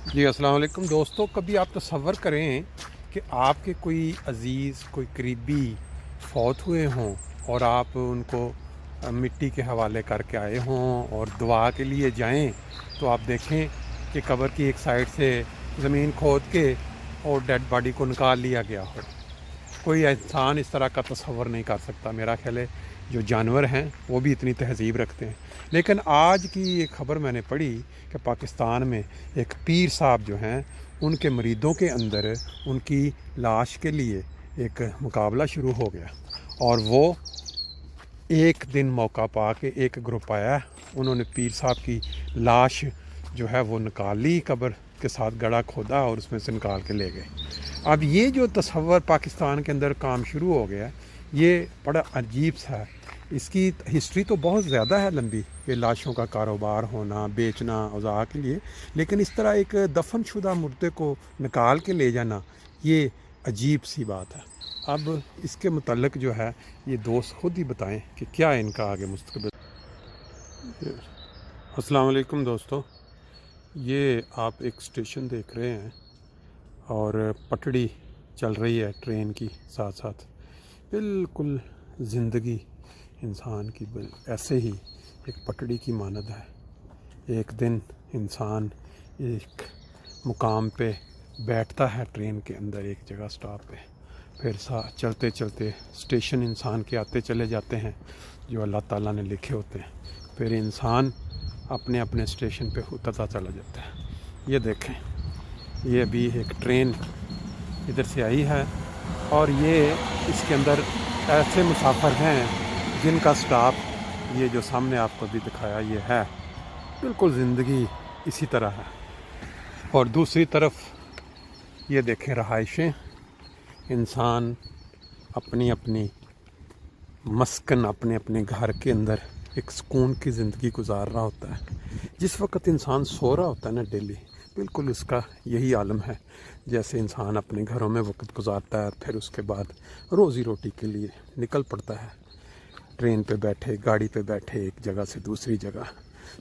جی अस्सलाम वालेकुम दोस्तों। कभी आप तसव्वुर करें कि आपके कोई अज़ीज़, कोई करीबी फौत हुए हों और आप उनको मिट्टी के हवाले करके आए हों और दुआ के लिए जाएं, तो आप देखें कि कब्र की एक साइड से ज़मीन खोद के और डेड बॉडी को निकाल लिया गया हो। कोई इंसान इस तरह का तसव्वुर नहीं कर सकता। मेरा ख्याल है जो जानवर हैं वो भी इतनी तहज़ीब रखते हैं। लेकिन आज की एक ख़बर मैंने पढ़ी कि पाकिस्तान में एक पीर साहब जो हैं उनके मरीदों के अंदर उनकी लाश के लिए एक मुकाबला शुरू हो गया और वो एक दिन मौका पा के एक ग्रुप आया, उन्होंने पीर साहब की लाश जो है वो निकाल ली, कब्र के साथ गड़ा खोदा और उसमें से निकाल के ले गए। अब ये जो तसव्वुर पाकिस्तान के अंदर काम शुरू हो गया, ये बड़ा अजीब सा है। इसकी हिस्ट्री तो बहुत ज़्यादा है लंबी, कि लाशों का कारोबार होना, बेचना औज़ा के लिए, लेकिन इस तरह एक दफन शुदा मुर्दे को निकाल के ले जाना, ये अजीब सी बात है। अब इसके मुतल्लिक़ जो है ये दोस्त ख़ुद ही बताएं कि क्या इनका आगे मुस्तक़बिल। अस्सलाम वालेकुम दोस्तों, ये आप एक स्टेशन देख रहे हैं और पटड़ी चल रही है ट्रेन की साथ साथ। बिल्कुल ज़िंदगी इंसान की ऐसे ही एक पटड़ी की मानद है। एक दिन इंसान एक मुकाम पे बैठता है ट्रेन के अंदर, एक जगह स्टॉप पे, फिर चलते चलते स्टेशन इंसान के आते चले जाते हैं जो अल्लाह ताला ने लिखे होते हैं। फिर इंसान अपने अपने स्टेशन पे उतरता चला जाता है। ये देखें, ये अभी एक ट्रेन इधर से आई है और ये इसके अंदर ऐसे मुसाफिर हैं जिनका स्टॉप ये जो सामने आपको भी दिखाया ये है। बिल्कुल ज़िंदगी इसी तरह है। और दूसरी तरफ ये देखें रहाइशें, इंसान अपनी अपनी मस्कन, अपने अपने घर के अंदर एक सुकून की ज़िंदगी गुजार रहा होता है। जिस वक्त इंसान सो रहा होता है ना डेली, बिल्कुल इसका यही आलम है। जैसे इंसान अपने घरों में वक्त गुजारता है, फिर उसके बाद रोज़ी रोटी के लिए निकल पड़ता है, ट्रेन पे बैठे, गाड़ी पे बैठे, एक जगह से दूसरी जगह।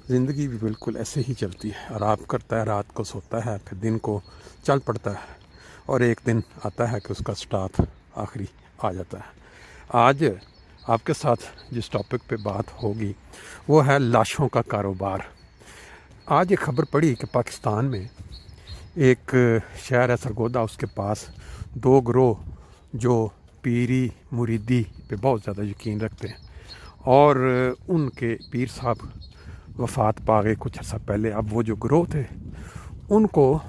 ज़िंदगी भी बिल्कुल ऐसे ही चलती है। आराम करता है, रात को सोता है, फिर दिन को चल पड़ता है और एक दिन आता है कि उसका स्टॉप आखिरी आ जाता है। आज आपके साथ जिस टॉपिक पे बात होगी वो है लाशों का कारोबार। आज एक ख़बर पड़ी कि पाकिस्तान में एक शहर है सरगोदा, उसके पास दो गिरोह जो पीरी मुरीदी पे बहुत ज़्यादा यकीन रखते हैं और उनके पीर साहब वफ़ात पा गए कुछ अर्सा पहले। अब वो जो गिरोह थे उनको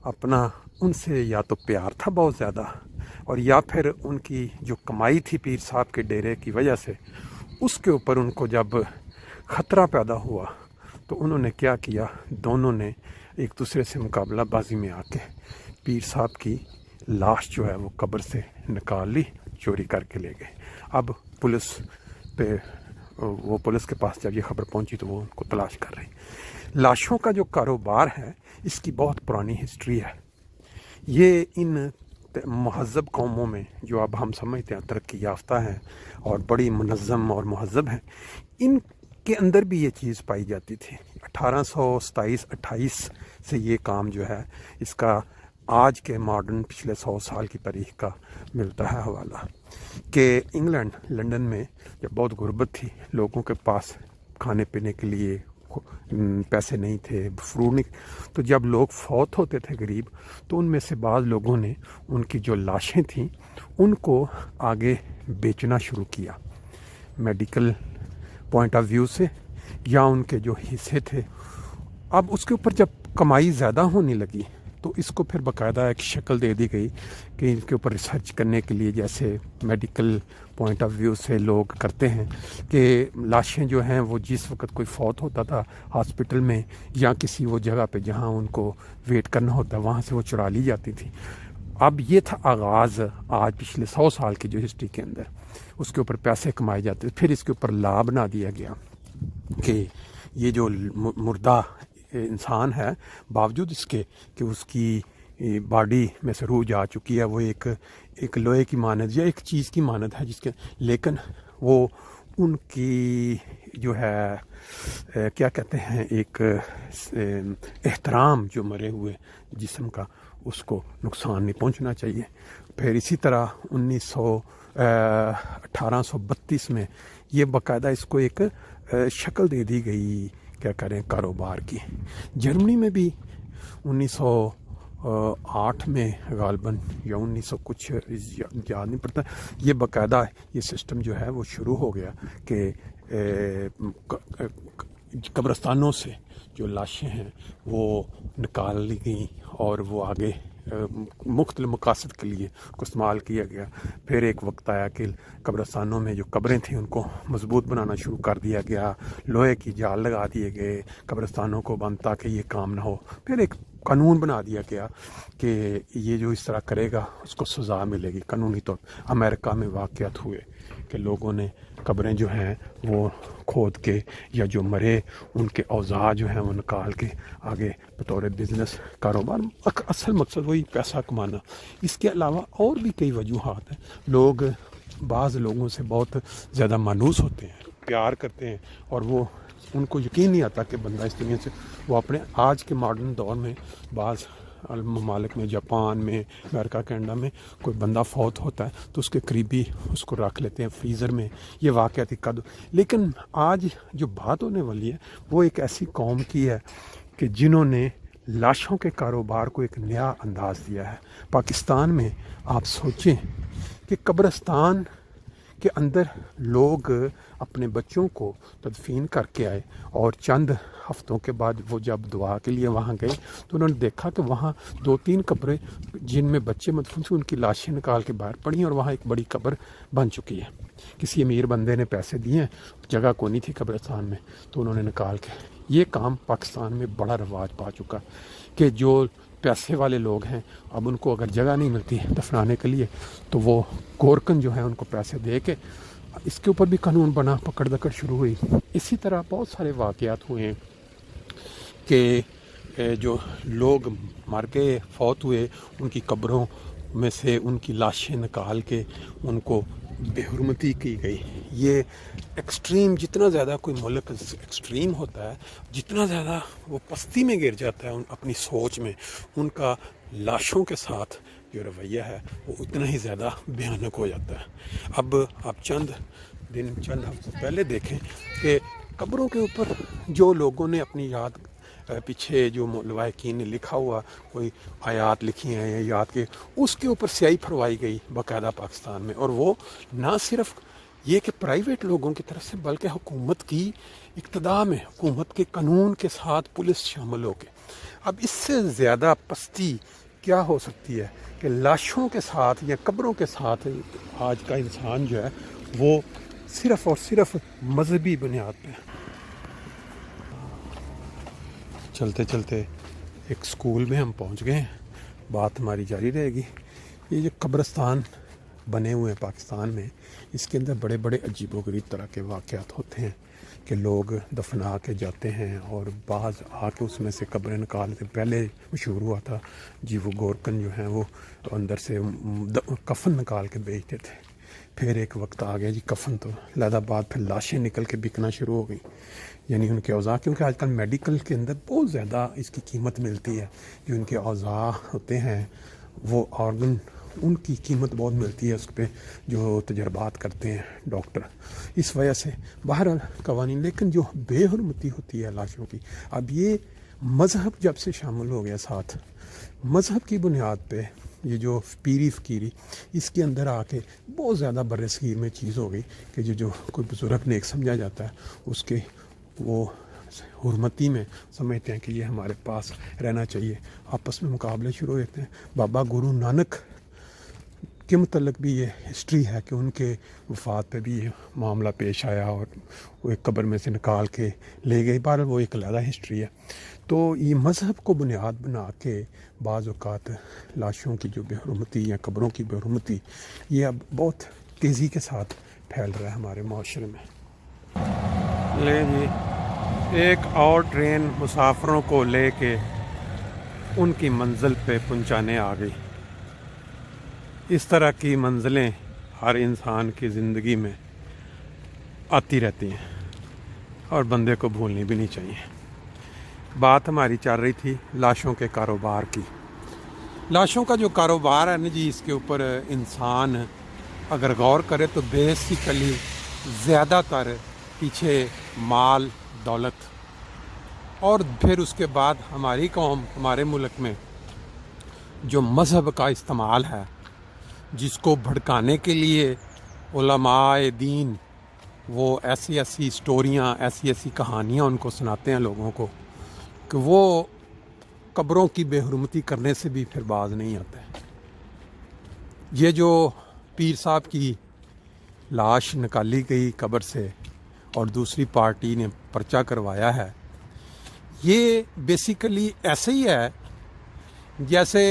अपना उनसे या तो प्यार था बहुत ज़्यादा, और या फिर उनकी जो कमाई थी पीर साहब के डेरे की वजह से, उसके ऊपर उनको जब ख़तरा पैदा हुआ तो उन्होंने क्या किया, दोनों ने एक दूसरे से मुकाबला बाजी में आके पीर साहब की लाश जो है वो कब्र से निकाल ली, चोरी करके ले गए। अब पुलिस के पास जब ये ख़बर पहुंची तो वो उनको तलाश कर रही। लाशों का जो कारोबार है इसकी बहुत पुरानी हिस्ट्री है। ये इन महज़ब कौमों में जो अब हम समझते हैं तरक्की याफ्ता हैं और बड़ी मुनज़्ज़म और महज़ब हैं, इनके अंदर भी ये चीज़ पाई जाती थी। 1827-28 से ये काम जो है इसका आज के मॉडर्न पिछले 100 साल की तारीख का मिलता है हवाला, कि इंग्लैंड लंदन में जब बहुत गुर्बत थी, लोगों के पास खाने पीने के लिए पैसे नहीं थे, फ्रूट नहीं, तो जब लोग फौत होते थे गरीब, तो उनमें से बाज़ लोगों ने उनकी जो लाशें थीं उनको आगे बेचना शुरू किया, मेडिकल पॉइंट ऑफ व्यू से, या उनके जो हिस्से थे। अब उसके ऊपर जब कमाई ज़्यादा होने लगी तो इसको फिर बाकायदा एक शक्ल दे दी गई कि इनके ऊपर रिसर्च करने के लिए, जैसे मेडिकल पॉइंट ऑफ व्यू से लोग करते हैं कि लाशें जो हैं वो जिस वक्त कोई फौत होता था हॉस्पिटल में या किसी वो जगह पे जहां उनको वेट करना होता, वहां से वो चुरा ली जाती थी। अब ये था आगाज़ आज पिछले 100 साल की जो हिस्ट्री के अंदर, उसके ऊपर पैसे कमाए जाते थे। फिर इसके ऊपर लाभ बना दिया गया कि ये जो मुर्दा इंसान है, बावजूद इसके कि उसकी बॉडी में से रूह जा चुकी है, वो एक लोहे की मानद या एक चीज़ की मानद है जिसके, लेकिन वो ان کی جو ہے کیا کہتے ہیں ایک احترام جو مرے ہوئے جسم کا، اس کو نقصان نہیں پہنچنا چاہیے۔ پھر اسی طرح 1832 میں یہ باقاعدہ اس کو ایک شکل دے دی گئی، کیا کریں، کاروبار کی۔ جرمنی میں بھی 1908 میں غالباً یا 1900 کچھ یاد نہیں پڑتا، یہ باقاعدہ یہ سسٹم جو ہے وہ شروع ہو گیا کہ قبرستانوں سے جو لاشیں ہیں وہ نکال لی گئیں اور وہ آگے مختلف مقاصد کے لیے کو استعمال کیا گیا۔ پھر ایک وقت آیا کہ قبرستانوں میں جو قبریں تھیں ان کو مضبوط بنانا شروع کر دیا گیا، لوہے کی جال لگا دیے گئے قبرستانوں کو بند تاکہ یہ کام نہ ہو۔ پھر ایک قانون بنا دیا گیا کہ یہ جو اس طرح کرے گا اس کو سزا ملے گی قانونی طور۔ امریکہ میں واقعات ہوئے کہ لوگوں نے قبریں جو ہیں وہ کھود کے یا جو مرے ان کے اوضاع جو ہیں وہ نکال کے آگے بطور بزنس کاروبار، اصل مقصد وہی پیسہ کمانا۔ اس کے علاوہ اور بھی کئی وجوہات ہیں۔ لوگ بعض لوگوں سے بہت زیادہ مانوس ہوتے ہیں، پیار کرتے ہیں، اور وہ ان کو یقین نہیں آتا کہ بندہ اس دنیا سے وہ اپنے آج کے ماڈرن دور میں بعض ممالک میں، جاپان میں، امریکہ کینیڈا میں کوئی بندہ فوت ہوتا ہے تو اس کے قریبی اس کو رکھ لیتے ہیں فریزر میں، یہ واقعاتی قدر۔ لیکن آج جو بات ہونے والی ہے وہ ایک ایسی قوم کی ہے کہ جنہوں نے لاشوں کے کاروبار کو ایک نیا انداز دیا ہے۔ پاکستان میں آپ سوچیں کہ قبرستان کے اندر لوگ اپنے بچوں کو تدفین کر کے آئے، اور چند ہفتوں کے بعد وہ جب دعا کے لیے وہاں گئے تو انہوں نے دیکھا کہ وہاں 2-3 قبریں جن میں بچے مدفون تھے ان کی لاشیں نکال کے باہر پڑی، اور وہاں ایک بڑی قبر بن چکی ہے۔ کسی امیر بندے نے پیسے دیے ہیں، جگہ کو نہیں تھی قبرستان میں، تو انہوں نے نکال کے۔ یہ کام پاکستان میں بڑا رواج پا چکا کہ جو پیسے والے لوگ ہیں اب ان کو اگر جگہ نہیں ملتی دفنانے کے لیے تو وہ گورکن جو ہیں ان کو پیسے دے کے، اس کے اوپر بھی قانون بنا، پکڑ دکڑ شروع ہوئی۔ اسی طرح بہت سارے واقعات ہوئے ہیں کہ جو لوگ مر گئے، فوت ہوئے، ان کی قبروں میں سے ان کی لاشیں نکال کے ان کو بے حرمتی کی گئی۔ یہ ایکسٹریم، جتنا زیادہ کوئی ملک ایکسٹریم ہوتا ہے، جتنا زیادہ وہ پستی میں گر جاتا ہے اپنی سوچ میں، ان کا لاشوں کے ساتھ جو رویہ ہے وہ اتنا ہی زیادہ بھیانک ہو جاتا ہے۔ اب آپ چند ہفتے پہلے دیکھیں کہ قبروں کے اوپر جو لوگوں نے اپنی یاد پیچھے جو لوائقین نے لکھا ہوا کوئی آیات لکھی ہیں یا یاد کے، اس کے اوپر سیاہی پھروائی گئی باقاعدہ پاکستان میں۔ اور وہ نہ صرف یہ کہ پرائیویٹ لوگوں کی طرف سے بلکہ حکومت کی اقتداء میں، حکومت کے قانون کے ساتھ پولیس شامل ہو کے۔ اب اس سے زیادہ پستی کیا ہو سکتی ہے کہ لاشوں کے ساتھ یا قبروں کے ساتھ آج کا انسان جو ہے وہ صرف اور صرف مذہبی بنیاد پہ۔ چلتے چلتے ایک سکول میں ہم پہنچ گئے ہیں، بات ہماری جاری رہے گی۔ یہ جو قبرستان بنے ہوئے ہیں پاکستان میں، اس کے اندر بڑے بڑے عجیب و غریب طرح کے واقعات ہوتے ہیں کہ لوگ دفنا کے جاتے ہیں اور بعض آ کے اس میں سے قبریں نکالتے۔ پہلے مشہور ہوا تھا جی وہ گورکن جو ہیں وہ اندر سے کفن نکال کے بیچتے تھے۔ پھر ایک وقت آ گیا جی کفن تو لہذا بعد پھر لاشیں نکل کے بکنا شروع ہو گئیں، یعنی ان کے اوضاع، کیونکہ آج کل میڈیکل کے اندر بہت زیادہ اس کی قیمت ملتی ہے۔ جو ان کے اوضاع ہوتے ہیں وہ آرگن، ان کی قیمت بہت ملتی ہے اس پہ جو تجربات کرتے ہیں ڈاکٹر، اس وجہ سے بہرحال قوانین۔ لیکن جو بے حرمتی ہوتی ہے لاشوں کی، اب یہ مذہب جب سے شامل ہو گیا ساتھ، مذہب کی بنیاد پہ یہ جو پیری فقیری اس کے اندر آ کے بہت زیادہ برصغیر میں چیز ہو گئی کہ جو کوئی بزرگ نیک سمجھا جاتا ہے اس کے وہ حرمتی میں سمجھتے ہیں کہ یہ ہمارے پاس رہنا چاہیے، آپس میں مقابلے شروع ہوتے ہیں۔ بابا گرو نانک کے متعلق بھی یہ ہسٹری ہے کہ ان کے وفات پہ بھی یہ معاملہ پیش آیا اور وہ ایک قبر میں سے نکال کے لے گئے۔ بہرحال وہ ایک علیحدہ ہسٹری ہے۔ تو یہ مذہب کو بنیاد بنا کے بعض اوقات لاشوں کی جو بے حرمتی یا قبروں کی بے حرمتی، یہ اب بہت تیزی کے ساتھ پھیل رہا ہے ہمارے معاشرے میں۔ لے جی ایک اور ٹرین مسافروں کو لے کے ان کی منزل پہ پہنچانے آ گئی۔ اس طرح کی منزلیں ہر انسان کی زندگی میں आती रहती हैं और बंदे को भूलनी भी नहीं चाहिए। बात हमारी चल रही थी लाशों के कारोबार की। लाशों का जो कारोबार है ना जी, इसके ऊपर इंसान अगर गौर करे तो बेसिकली ज़्यादातर पीछे माल दौलत और फिर उसके बाद हमारी कौम, हमारे मुल्क में जो मज़हब का इस्तेमाल है, जिसको भड़काने के लिए उलमाए दीन वो ऐसी ऐसी स्टोरियाँ, ऐसी ऐसी कहानियाँ उनको सुनाते हैं लोगों को कि वो कब्रों की बेहुरमती करने से भी फिर बाज नहीं आते। ये जो पीर साहब की लाश निकाली गई कब्र से और दूसरी पार्टी ने पर्चा करवाया है, ये बेसिकली ऐसे ही है जैसे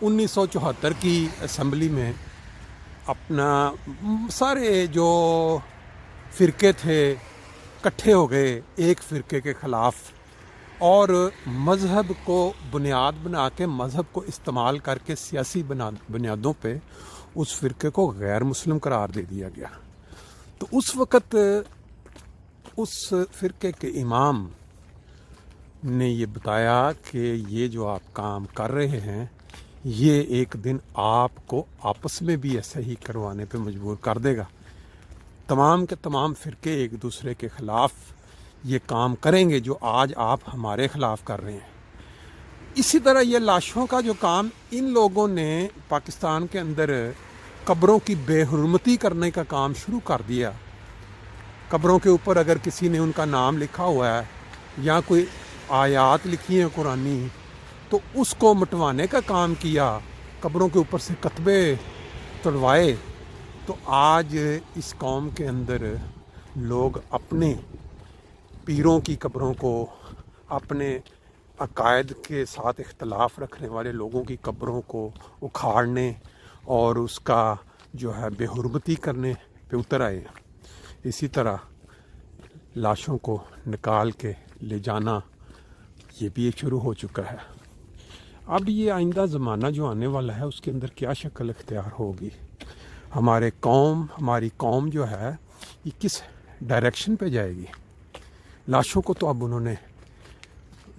1974 की असम्बली में अपना सारे जो फ़िरके थे इकट्ठे हो गए एक फ़िरके के ख़िलाफ़ और मज़हब को बुनियाद बना के, मज़हब को इस्तेमाल करके सियासी बुनियादों पे उस फ़िरके को गैर मुस्लिम करार दे दिया गया। तो उस वक़्त उस फ़िरके के इमाम ने ये बताया कि ये जो आप काम कर रहे हैं ये एक दिन आपको आपस में भी ऐसे ही करवाने पे मजबूर कर देगा। तमाम के तमाम फ़िरके एक दूसरे के ख़िलाफ़ ये काम करेंगे जो आज आप हमारे ख़िलाफ़ कर रहे हैं। इसी तरह ये लाशों का जो काम इन लोगों ने पाकिस्तान के अंदर कब्रों की बेहुरमती करने का काम शुरू कर दिया। कब्रों के ऊपर अगर किसी ने उनका नाम लिखा हुआ है या कोई आयात लिखी है कुरानी तो उसको मिटवाने का काम किया, कब्रों के ऊपर से कतबे तोड़वाए। तो आज इस कौम के अंदर लोग अपने पीरों की कब्रों को, अपने अकायद के साथ इख्तलाफ रखने वाले लोगों की कब्रों को उखाड़ने और उसका जो है बेहुरमती करने पे उतर आए हैं। इसी तरह लाशों को निकाल के ले जाना ये भी एक शुरू हो चुका है। अब ये आइंदा ज़माना जो आने वाला है उसके अंदर क्या शक्ल इख्तियार होगी, हमारी कौम जो है ये किस डायरेक्शन पे जाएगी। लाशों को तो अब उन्होंने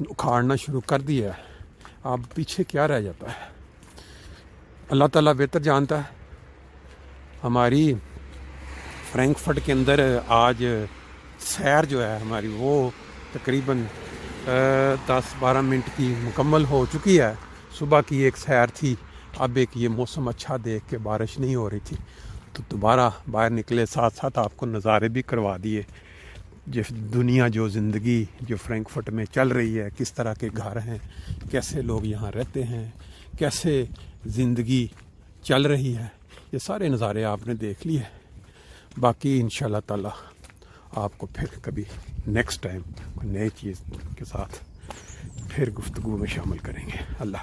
उखाड़ना शुरू कर दिया है, अब पीछे क्या रह जाता है अल्लाह ताला बेहतर जानता है। हमारी फ्रैंकफर्ट के अंदर आज सैर जो है हमारी वो तकरीबन 10-12 मिनट की मुकम्मल हो चुकी है। सुबह की एक सैर थी, अब एक ये मौसम अच्छा देख के बारिश नहीं हो रही थी तो दोबारा बाहर निकले, साथ साथ आपको नज़ारे भी करवा दिए। जिस दुनिया जो ज़िंदगी जो फ्रैंकफर्ट में चल रही है, किस तरह के घर हैं, कैसे लोग यहाँ रहते हैं, कैसे ज़िंदगी चल रही है, ये सारे नज़ारे आपने देख लिए। बाकी इंशाल्लाह ताला आपको फिर कभी नेक्स्ट टाइम नई चीज़ के साथ फिर गुफ्तगू में शामिल करेंगे। अल्लाह।